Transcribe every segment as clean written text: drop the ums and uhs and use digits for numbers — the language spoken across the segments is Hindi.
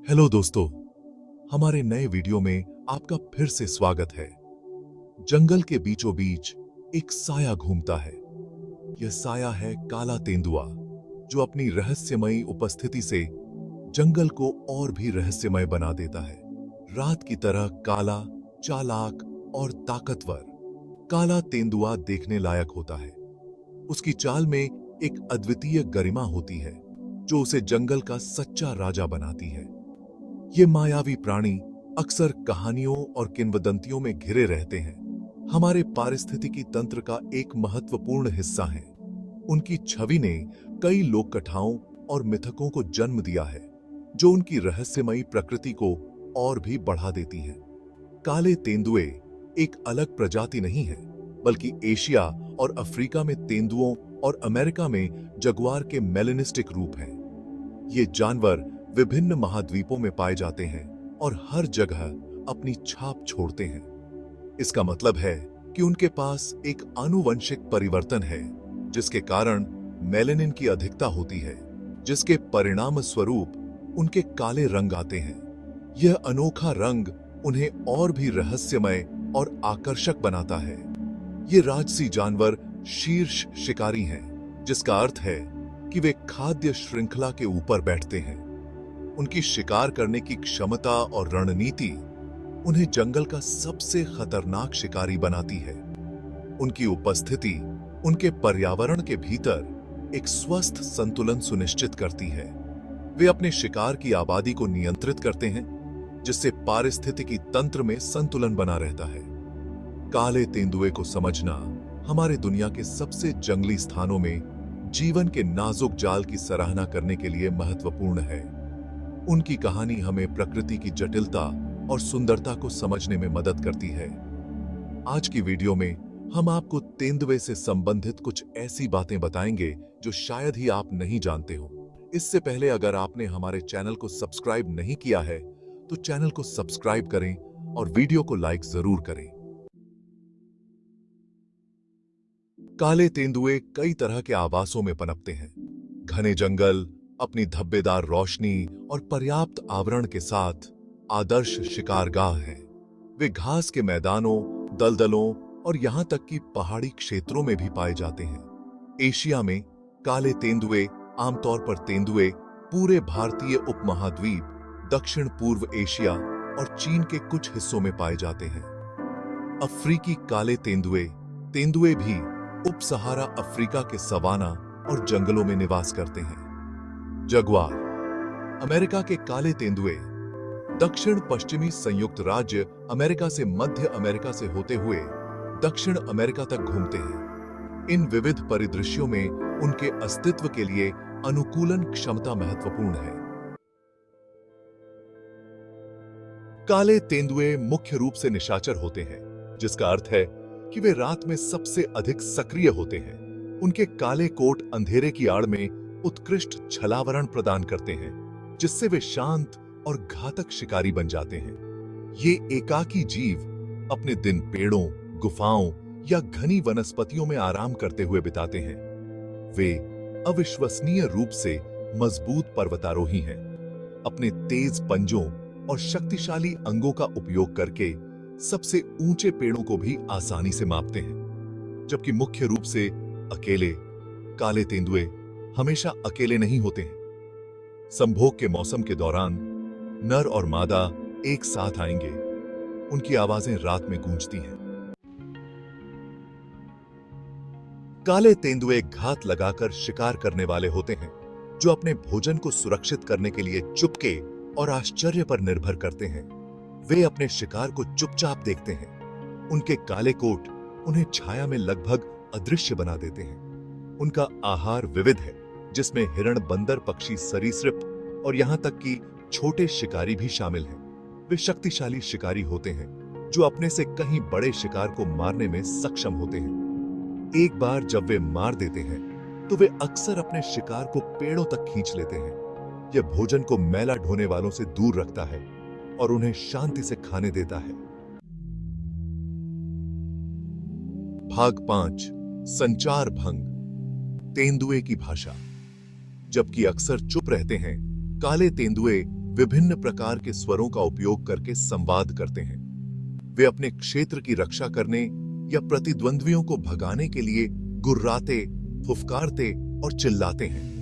हेलो दोस्तों, हमारे नए वीडियो में आपका फिर से स्वागत है। जंगल के बीचों बीच एक साया घूमता है। यह साया है काला तेंदुआ, जो अपनी रहस्यमयी उपस्थिति से जंगल को और भी रहस्यमय बना देता है। रात की तरह काला, चालाक और ताकतवर काला तेंदुआ देखने लायक होता है। उसकी चाल में एक अद्वितीय गरिमा होती है, जो उसे जंगल का सच्चा राजा बनाती है। ये मायावी प्राणी अक्सर कहानियों और किंवदंतियों में घिरे रहते हैं। हमारे पारिस्थितिकी तंत्र का एक महत्वपूर्ण हिस्सा हैं। उनकी छवि ने कई लोक कथाओं और मिथकों को जन्म दिया है, जो उनकी रहस्यमयी प्रकृति को और भी बढ़ा देती हैं। काले तेंदुए एक अलग प्रजाति नहीं है, बल्कि एशिया और अफ्रीका में तेंदुओं और अमेरिका में जगुआर के मेलेनिस्टिक रूप हैं। ये जानवर विभिन्न महाद्वीपों में पाए जाते हैं और हर जगह अपनी छाप छोड़ते हैं। इसका मतलब है कि उनके पास एक आनुवंशिक परिवर्तन है, जिसके कारण मेलेनिन की अधिकता होती है, जिसके परिणाम स्वरूप उनके काले रंग आते हैं। यह अनोखा रंग उन्हें और भी रहस्यमय और आकर्षक बनाता है। ये राजसी जानवर शीर्ष शिकारी हैं, जिसका अर्थ है कि वे खाद्य श्रृंखला के ऊपर बैठते हैं। उनकी शिकार करने की क्षमता और रणनीति उन्हें जंगल का सबसे खतरनाक शिकारी बनाती है। उनकी उपस्थिति उनके पर्यावरण के भीतर एक स्वस्थ संतुलन सुनिश्चित करती है। वे अपने शिकार की आबादी को नियंत्रित करते हैं, जिससे पारिस्थितिकी तंत्र में संतुलन बना रहता है। काले तेंदुए को समझना हमारे दुनिया के सबसे जंगली स्थानों में जीवन के नाजुक जाल की सराहना करने के लिए महत्वपूर्ण है। उनकी कहानी हमें प्रकृति की जटिलता और सुंदरता को समझने में मदद करती है। आज की वीडियो में हम आपको तेंदुए से संबंधित कुछ ऐसी बातें बताएंगे जो शायद ही आप नहीं जानते हो। इससे पहले अगर आपने हमारे चैनल को सब्सक्राइब नहीं किया है, तो चैनल को सब्सक्राइब करें और वीडियो को लाइक जरूर करें। काले तेंदुए कई तरह के आवासों में पनपते हैं। घने जंगल अपनी धब्बेदार रोशनी और पर्याप्त आवरण के साथ आदर्श शिकारगाह हैं। वे घास के मैदानों, दलदलों और यहां तक कि पहाड़ी क्षेत्रों में भी पाए जाते हैं। एशिया में काले तेंदुए, आमतौर पर तेंदुए, पूरे भारतीय उपमहाद्वीप, दक्षिण पूर्व एशिया और चीन के कुछ हिस्सों में पाए जाते हैं। अफ्रीकी काले तेंदुए तेंदुए भी उप सहारा अफ्रीका के सवाना और जंगलों में निवास करते हैं। जगुआर अमेरिका के काले तेंदुए दक्षिण पश्चिमी संयुक्त राज्य अमेरिका से मध्य अमेरिका से होते हुए दक्षिण अमेरिका तक घूमते हैं। इन विविध परिदृश्यों में उनके अस्तित्व के लिए अनुकूलन क्षमता महत्वपूर्ण है। काले तेंदुए मुख्य रूप से निशाचर होते हैं, जिसका अर्थ है कि वे रात में सबसे अधिक सक्रिय होते हैं। उनके काले कोट अंधेरे की आड़ में उत्कृष्ट छलावरण प्रदान करते हैं, जिससे वे शांत और घातक शिकारी बन जाते हैं। ये एकाकी जीव अपने दिन पेड़ों, गुफाओं या घनी वनस्पतियों में आराम करते हुए बिताते हैं। वे अविश्वसनीय रूप से मजबूत पर्वतारोही हैं। अपने तेज पंजों और शक्तिशाली अंगों का उपयोग करके सबसे ऊंचे पेड़ों को भी आसानी से मापते हैं। जबकि मुख्य रूप से अकेले काले तेंदुए हमेशा अकेले नहीं होते हैं। संभोग के मौसम के दौरान नर और मादा एक साथ आएंगे। उनकी आवाजें रात में गूंजती हैं। काले तेंदुए घात लगाकर शिकार करने वाले होते हैं, जो अपने भोजन को सुरक्षित करने के लिए चुपके और आश्चर्य पर निर्भर करते हैं। वे अपने शिकार को चुपचाप देखते हैं। उनके काले कोट उन्हें छाया में लगभग अदृश्य बना देते हैं। उनका आहार विविध है, जिसमें हिरण, बंदर, पक्षी, सरीसृप और यहां तक कि छोटे शिकारी भी शामिल हैं। वे शक्तिशाली शिकारी होते हैं, जो अपने से कहीं बड़े शिकार को मारने में सक्षम होते हैं। एक बार जब वे मार देते हैं, तो वे अक्सर अपने शिकार को पेड़ों तक खींच लेते हैं। यह भोजन को मैला ढोने वालों से दूर रखता है और उन्हें शांति से खाने देता है। भाग 5 संचार भंग। तेंदुए की भाषा। जबकि अक्सर चुप रहते हैं, काले तेंदुए विभिन्न प्रकार के स्वरों का उपयोग करके संवाद करते हैं। वे अपने क्षेत्र की रक्षा करने या प्रतिद्वंद्वियों को भगाने के लिए गुर्राते, फुफकारते और चिल्लाते हैं।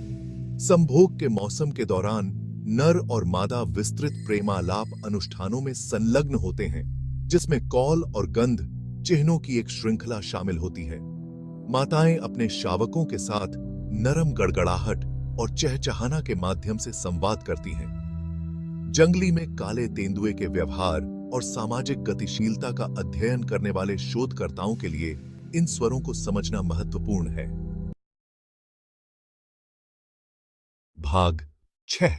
संभोग के मौसम के दौरान नर और मादा विस्तृत प्रेमालाप अनुष्ठानों में संलग्न होते हैं, जिसमें कौल और गंध चिन्हों की एक श्रृंखला शामिल होती है। माताएं अपने शावकों के साथ नरम गड़गड़ाहट और चहचहाना के माध्यम से संवाद करती हैं। जंगली में काले तेंदुए के व्यवहार और सामाजिक गतिशीलता का अध्ययन करने वाले शोधकर्ताओं के लिए इन स्वरों को समझना महत्वपूर्ण है। भाग 6।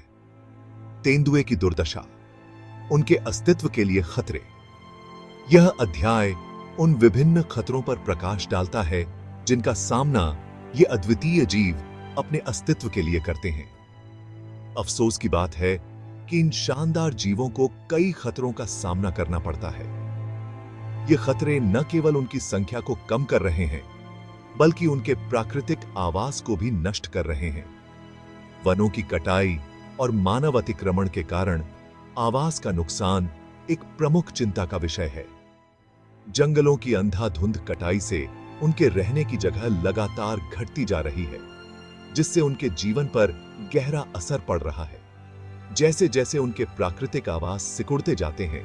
तेंदुए की दुर्दशा, उनके अस्तित्व के लिए खतरे। यह अध्याय उन विभिन्न खतरों पर प्रकाश डालता है जिनका सामना ये अद्वितीय जीव अपने अस्तित्व के लिए करते हैं। अफसोस की बात है कि इन शानदार जीवों को कई खतरों का सामना करना पड़ता है। ये खतरे न केवल उनकी संख्या को कम कर रहे हैं, बल्कि उनके प्राकृतिक आवास को भी नष्ट कर रहे हैं। वनों की कटाई और मानव अतिक्रमण के कारण आवास का नुकसान एक प्रमुख चिंता का विषय है। जंगलों की अंधाधुंध कटाई से उनके रहने की जगह लगातार घटती जा रही है, जिससे उनके जीवन पर गहरा असर पड़ रहा है। जैसे जैसे उनके प्राकृतिक आवास सिकुड़ते जाते हैं,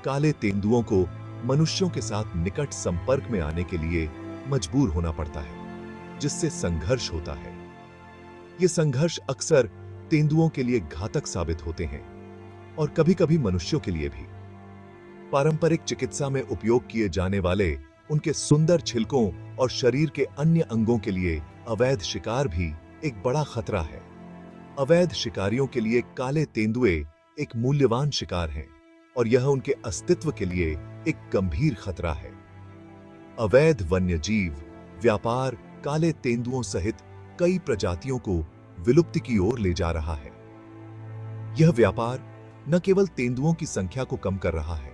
काले तेंदुओं को मनुष्यों के साथ निकट संपर्क में आने के लिए मजबूर होना पड़ता है, जिससे संघर्ष होता है। ये संघर्ष अक्सर तेंदुओं के लिए घातक साबित होते हैं और कभी-कभी मनुष्यों के लिए भी। पारंपरिक चिकित्सा में उपयोग किए जाने वाले उनके सुंदर छिलकों और शरीर के अन्य अंगों के लिए अवैध शिकार भी एक बड़ा खतरा है। अवैध शिकारियों के लिए काले तेंदुए एक मूल्यवान शिकार हैं और यह उनके अस्तित्व के लिए एक गंभीर खतरा है। अवैध वन्यजीव व्यापार काले तेंदुओं सहित कई प्रजातियों को विलुप्ति की ओर ले जा रहा है। यह व्यापार न केवल तेंदुओं की संख्या को कम कर रहा है,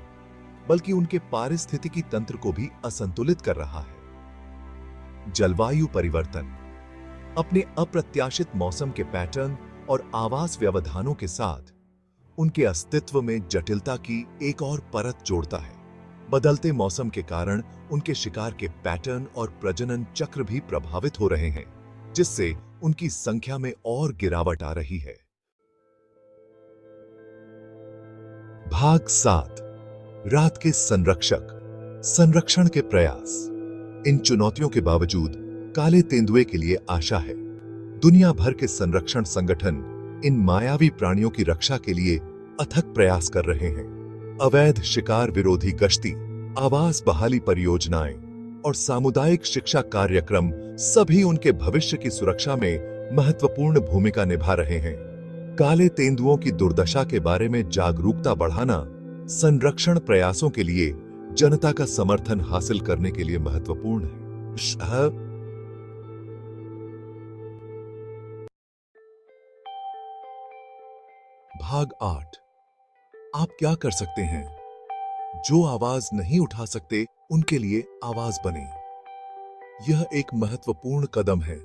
बल्कि उनके पारिस्थितिकी तंत्र को भी असंतुलित कर रहा है। जलवायु परिवर्तन अपने अप्रत्याशित मौसम के पैटर्न और आवास व्यवधानों के साथ उनके अस्तित्व में जटिलता की एक और परत जोड़ता है। बदलते मौसम के कारण उनके शिकार के पैटर्न और प्रजनन चक्र भी प्रभावित हो रहे हैं, जिससे उनकी संख्या में और गिरावट आ रही है। भाग 7। रात के संरक्षक, संरक्षण के प्रयास। इन चुनौतियों के बावजूद काले तेंदुए के लिए आशा है। दुनिया भर के संरक्षण संगठन इन मायावी प्राणियों की रक्षा के लिए अथक प्रयास कर रहे हैं। अवैध शिकार विरोधी गश्ती, आवास बहाली परियोजनाएं और सामुदायिक शिक्षा कार्यक्रम सभी उनके भविष्य की सुरक्षा में महत्वपूर्ण भूमिका निभा रहे हैं। काले तेंदुओं की दुर्दशा के बारे में जागरूकता बढ़ाना संरक्षण प्रयासों के लिए जनता का समर्थन हासिल करने के लिए महत्वपूर्ण है। भाग 8। आप क्या कर सकते हैं? जो आवाज नहीं उठा सकते उनके लिए आवाज बने। यह एक महत्वपूर्ण कदम है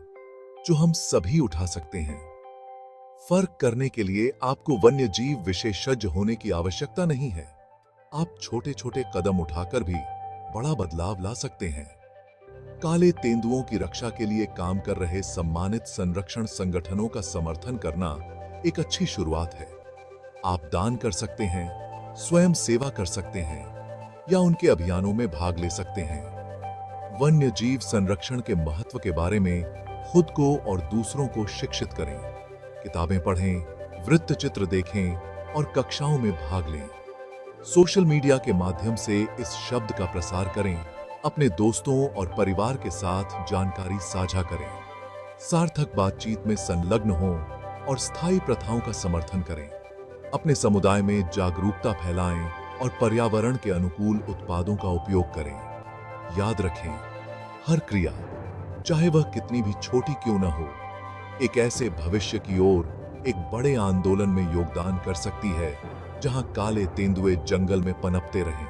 जो हम सभी उठा सकते हैं। फर्क करने के लिए आपको वन्यजीव विशेषज्ञ होने की आवश्यकता नहीं है। आप छोटे छोटे कदम उठाकर भी बड़ा बदलाव ला सकते हैं। काले तेंदुओं की रक्षा के लिए काम कर रहे सम्मानित संरक्षण संगठनों का समर्थन करना एक अच्छी शुरुआत है। आप दान कर सकते हैं, स्वयं सेवा कर सकते हैं या उनके अभियानों में भाग ले सकते हैं। वन्य जीव संरक्षण के महत्व के बारे में खुद को और दूसरों को शिक्षित करें। किताबें पढ़ें, वृत्तचित्र देखें और कक्षाओं में भाग लें। सोशल मीडिया के माध्यम से इस शब्द का प्रसार करें। अपने दोस्तों और परिवार के साथ जानकारी साझा करें। सार्थक बातचीत में संलग्न हों और स्थायी प्रथाओं का समर्थन करें। अपने समुदाय में जागरूकता फैलाएं और पर्यावरण के अनुकूल उत्पादों का उपयोग करें। याद रखें, हर क्रिया, चाहे वह कितनी भी छोटी क्यों न हो, एक ऐसे भविष्य की ओर एक बड़े आंदोलन में योगदान कर सकती है जहां काले तेंदुए जंगल में पनपते रहें।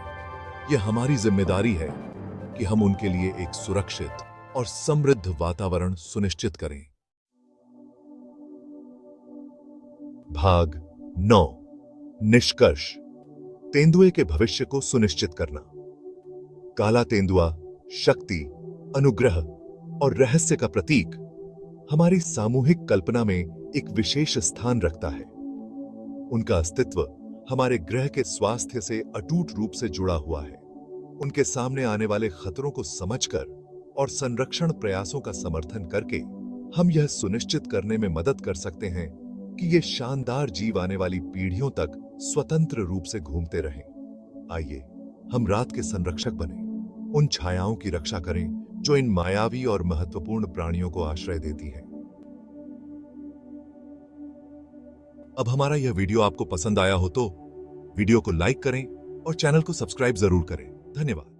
यह हमारी जिम्मेदारी है कि हम उनके लिए एक सुरक्षित और समृद्ध वातावरण सुनिश्चित करें। भाग 9। निष्कर्ष, तेंदुए के भविष्य को सुनिश्चित करना। काला तेंदुआ शक्ति, अनुग्रह और रहस्य का प्रतीक हमारी सामूहिक कल्पना में एक विशेष स्थान रखता है। उनका अस्तित्व हमारे ग्रह के स्वास्थ्य से अटूट रूप से जुड़ा हुआ है। उनके सामने आने वाले खतरों को समझकर और संरक्षण प्रयासों का समर्थन करके हम यह सुनिश्चित करने में मदद कर सकते हैं कि ये शानदार जीव आने वाली पीढ़ियों तक स्वतंत्र रूप से घूमते रहें। आइए हम रात के संरक्षक बने, उन छायाओं की रक्षा करें जो इन मायावी और महत्वपूर्ण प्राणियों को आश्रय देती हैं। अब हमारा यह वीडियो आपको पसंद आया हो तो वीडियो को लाइक करें और चैनल को सब्सक्राइब जरूर करें। धन्यवाद।